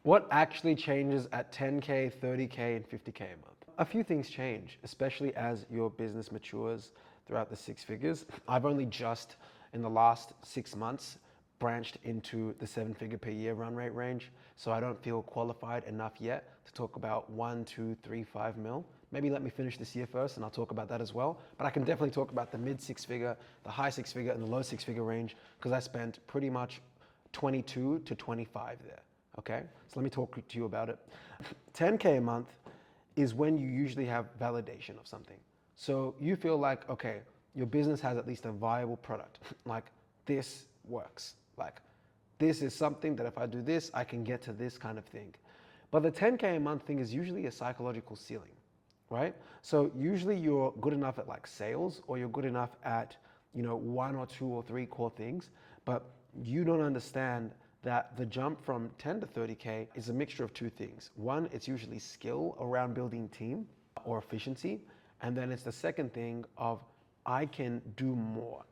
What actually changes at 10K, 30K, and 50K a month? A few things change, especially as your business matures throughout the six figures. I've only just in the last 6 months branched into the 7-figure per year run rate range. So I don't feel qualified enough yet to talk about 1, 2, 3, 5 mil. Maybe let me finish this year first and I'll talk about that as well. But I can definitely talk about the mid 6-figure, the high 6-figure, and the low 6-figure range because I spent pretty much 22 to 25 there. Okay, so let me talk to you about it. 10K a month is when you usually have validation of something. So you feel like, okay, your business has at least a viable product. Like this works. Like this is something that if I do this, I can get to this kind of thing. But the 10K a month thing is usually a psychological ceiling, right? So usually you're good enough at like sales or you're good enough at, 1 or 2 or 3 core things, but you don't understand that the jump from 10 to 30K is a mixture of 2 things. One, it's usually skill around building team or efficiency. And then it's the second thing of I can do more.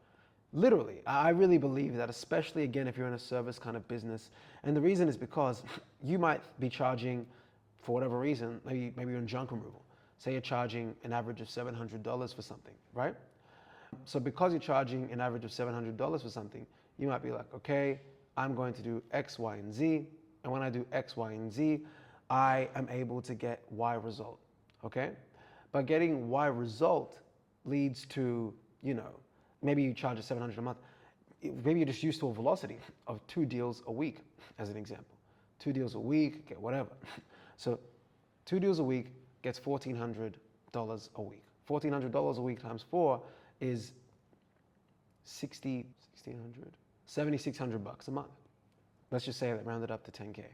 Literally, I really believe that, especially again, if you're in a service kind of business. And the reason is because you might be charging, for whatever reason, maybe you're in junk removal. Say you're charging an average of $700 for something, right? So because you're charging an average of $700 for something, you might be like, okay, I'm going to do X, Y, and Z. And when I do X, Y, and Z, I am able to get Y result, okay? But getting Y result leads to, maybe you charge a $700 a month. Maybe you're just used to a velocity of 2 deals a week, as an example. 2 deals a week, get whatever. So 2 deals a week gets $1,400 a week. $1,400 a week times 4 is 7,600 bucks a month. Let's just say that rounded up to 10K.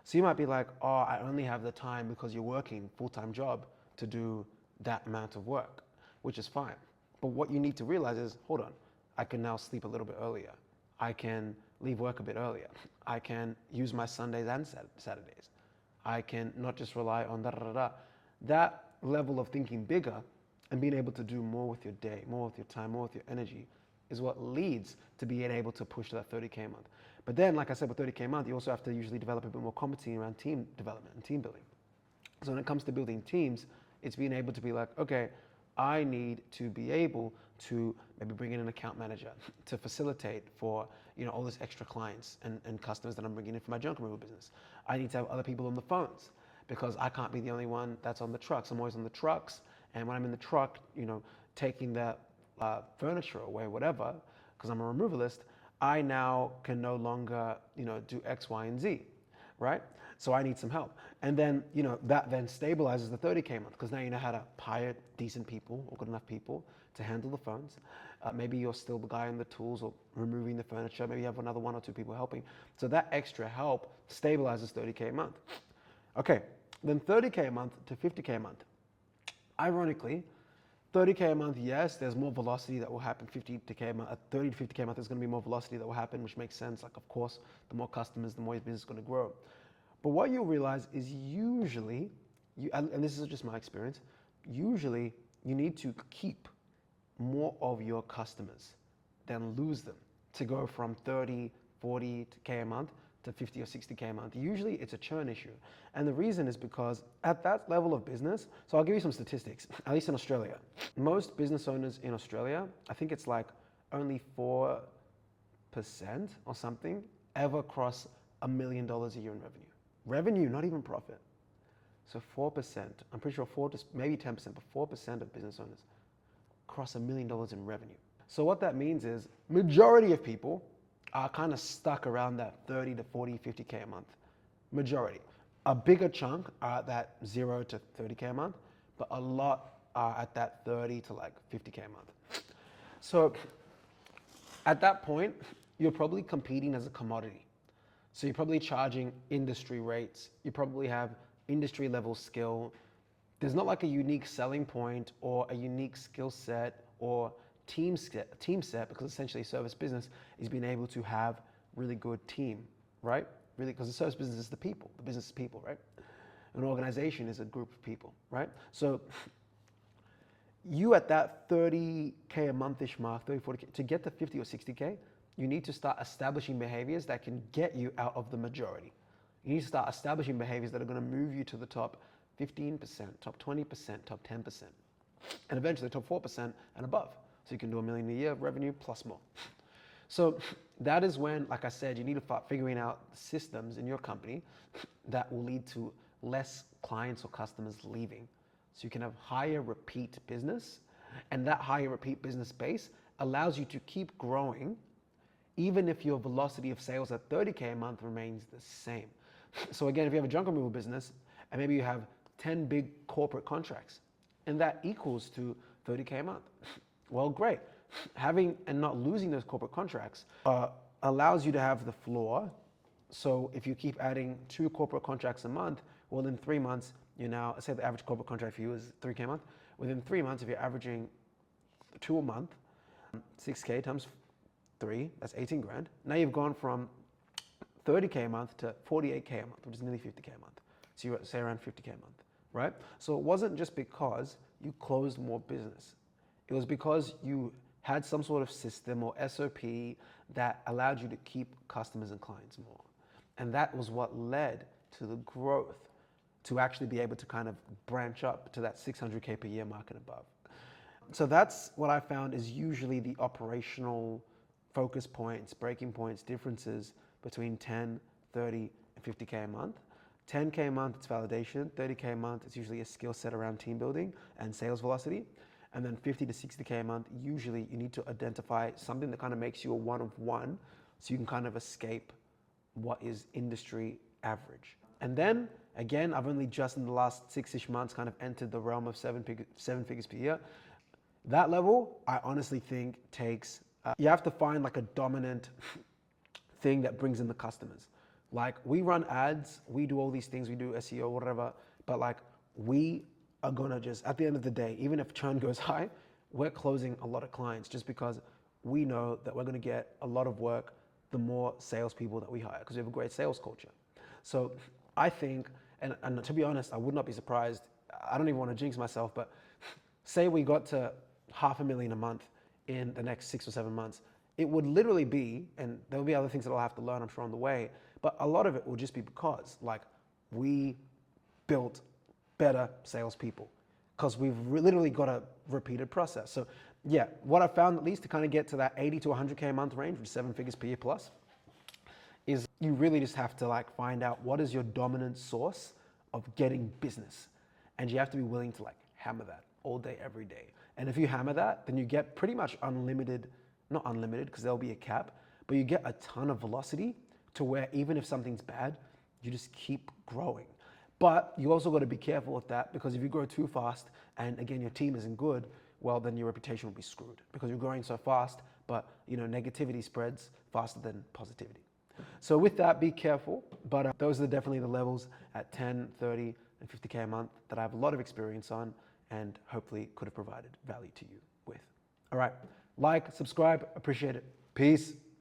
So you might be like, oh, I only have the time because you're working full-time job to do that amount of work, which is fine. But what you need to realize is, hold on, I can now sleep a little bit earlier. I can leave work a bit earlier. I can use my Sundays and Saturdays. I can not just rely on da-da-da-da. That level of thinking bigger and being able to do more with your day, more with your time, more with your energy is what leads to being able to push to that 30K a month. But then, like I said, with 30K a month, you also have to usually develop a bit more competency around team development and team building. So when it comes to building teams, it's being able to be like, okay, I need to be able to maybe bring in an account manager to facilitate for all these extra clients and customers that I'm bringing in for my junk removal business. I need to have other people on the phones because I can't be the only one that's on the trucks. I'm always on the trucks, and when I'm in the truck, taking the furniture away, whatever, because I'm a removalist, I now can no longer, do X, Y, and Z, right? So I need some help. And then, that then stabilizes the 30K a month because now you know how to hire decent people or good enough people to handle the phones. Maybe you're still the guy on the tools or removing the furniture. Maybe you have another 1 or 2 people helping. So that extra help stabilizes 30K a month. Okay, then 30K a month to 50K a month. Ironically, 30K a month, yes, there's more velocity that will happen. 50K a month, 30 to 50K a month, there's going to be more velocity that will happen, which makes sense. Like, of course, the more customers, the more your business is going to grow. But what you'll realize is usually, and this is just my experience, usually you need to keep more of your customers than lose them to go from 30, 40K a month to 50 or 60K a month. Usually it's a churn issue. And the reason is because at that level of business, so I'll give you some statistics, at least in Australia. Most business owners in Australia, I think it's like only 4% or something, ever cross $1 million a year in revenue. Revenue, not even profit. So 4%, I'm pretty sure 4 to maybe 10%, but 4% of business owners cross $1 million in revenue. So what that means is majority of people are kind of stuck around that 30 to 40, 50K a month. Majority. A bigger chunk are at that 0 to 30K a month, but a lot are at that 30 to like 50K a month. So at that point, you're probably competing as a commodity. So you're probably charging industry rates. You probably have industry level skill. There's not like a unique selling point or a unique skill set or team set, because essentially service business is being able to have really good team, right? Really, because the service business is the people. The business is people, right? An organization is a group of people, right? So you at that 30K a month-ish mark, 30, 40K, to get to 50 or 60K, you need to start establishing behaviors that can get you out of the majority. You need to start establishing behaviors that are going to move you to the top 15%, top 20%, top 10%, and eventually top 4% and above. So you can do $1 million a year of revenue plus more. So that is when, like I said, you need to start figuring out systems in your company that will lead to less clients or customers leaving. So you can have higher repeat business, and that higher repeat business base allows you to keep growing even if your velocity of sales at 30K a month remains the same. So again, if you have a junk removal business and maybe you have 10 big corporate contracts and that equals to 30K a month, well, great. Having and not losing those corporate contracts allows you to have the floor. So if you keep adding 2 corporate contracts a month, well, in 3 months, you're now, say the average corporate contract for you is 3K a month. Within 3 months, if you're averaging 2 a month, 6K times 3, that's 18 grand. Now you've gone from 30K a month to 48K a month, which is nearly 50K a month. So you're at, say, around 50K a month, right? So it wasn't just because you closed more business. It was because you had some sort of system or SOP that allowed you to keep customers and clients more. And that was what led to the growth to actually be able to kind of branch up to that 600K per year mark and above. So that's what I found is usually the operational focus points, breaking points, differences between 10, 30, and 50K a month. 10K a month, it's validation. 30K a month, it's usually a skill set around team building and sales velocity. And then 50 to 60K a month, usually you need to identify something that kind of makes you a one of one so you can kind of escape what is industry average. And then again, I've only just in the last 6-ish months kind of entered the realm of seven figures per year. That level, I honestly think takes, you have to find like a dominant thing that brings in the customers. Like we run ads, we do all these things, we do SEO, whatever, but like we are gonna just, at the end of the day, even if churn goes high, we're closing a lot of clients just because we know that we're gonna get a lot of work the more salespeople that we hire because we have a great sales culture. So I think, and to be honest, I would not be surprised, I don't even wanna jinx myself, but say we got to $500,000 a month in the next 6 or 7 months, it would literally be, and there'll be other things that I'll have to learn, I'm sure, on the way, but a lot of it will just be because like we built better salespeople because we've literally got a repeated process. So yeah, what I found at least to kind of get to that 80 to 100K a month range, which is 7 figures per year plus, is you really just have to like find out what is your dominant source of getting business. And you have to be willing to like hammer that all day, every day. And if you hammer that, then you get pretty much unlimited, not unlimited because there'll be a cap, but you get a ton of velocity to where even if something's bad, you just keep growing. But you also got to be careful with that because if you grow too fast and again, your team isn't good, well, then your reputation will be screwed because you're growing so fast, but you know, negativity spreads faster than positivity. So with that, be careful, but those are definitely the levels at 10, 30, and 50K a month that I have a lot of experience on and hopefully could have provided value to you with. All right, like, subscribe, appreciate it. Peace.